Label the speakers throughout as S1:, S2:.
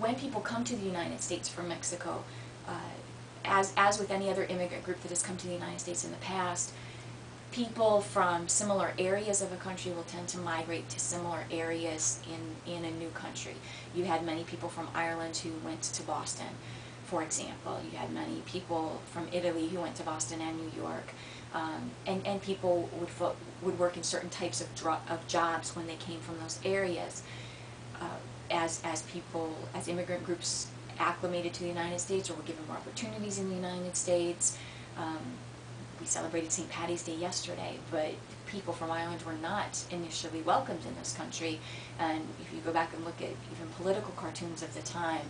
S1: when people come to the United States from Mexico, as with any other immigrant group that has come to the United States in the past, people from similar areas of a country will tend to migrate to similar areas in a new country. You had many people from Ireland who went to Boston, for example. You had many people from Italy who went to Boston and New York. And people would work in certain types of jobs when they came from those areas. As immigrant groups acclimated to the United States or were given more opportunities in the United States. We celebrated St. Patty's Day yesterday, but people from Ireland were not initially welcomed in this country. And if you go back and look at even political cartoons of the time,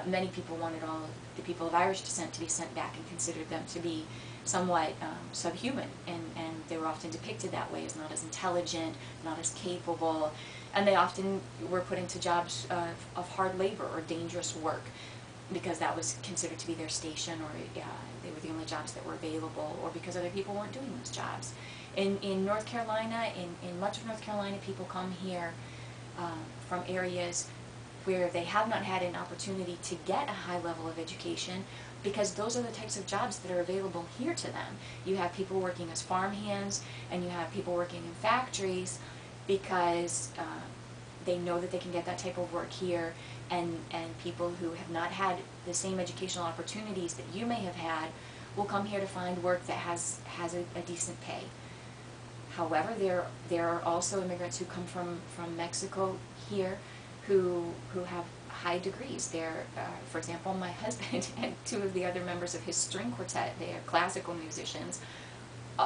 S1: many people wanted all of the people of Irish descent to be sent back and considered them to be somewhat subhuman, and they were often depicted that way, as not as intelligent, not as capable, and they often were put into jobs of hard labor or dangerous work because that was considered to be their station, or they were the only jobs that were available, or because other people weren't doing those jobs. In North Carolina, in much of North Carolina, people come here from areas where they have not had an opportunity to get a high level of education, because those are the types of jobs that are available here to them. You have people working as farmhands, and you have people working in factories because they know that they can get that type of work here, and people who have not had the same educational opportunities that you may have had will come here to find work that has a decent pay. However, there are also immigrants who come from Mexico here who have high degrees. For example, my husband and two of the other members of his string quartet, they are classical musicians.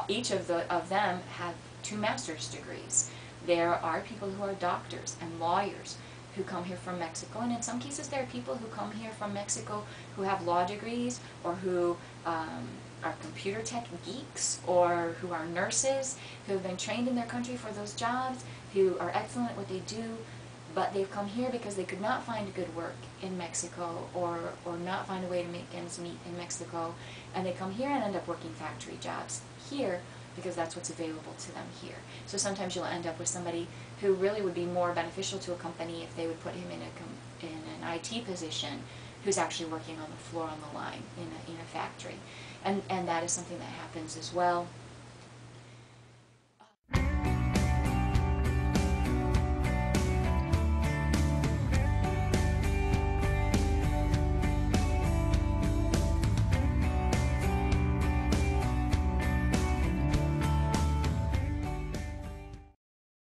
S1: Each of them have 2 master's degrees. There are people who are doctors and lawyers who come here from Mexico, and in some cases there are people who come here from Mexico who have law degrees, or who are computer tech geeks, or who are nurses, who have been trained in their country for those jobs, who are excellent at what they do, but they've come here because they could not find good work in Mexico, or not find a way to make ends meet in Mexico, and they come here and end up working factory jobs here because that's what's available to them here. So sometimes you'll end up with somebody who really would be more beneficial to a company if they would put him in an IT position, who's actually working on the floor, on the line, in a factory. And that is something that happens as well.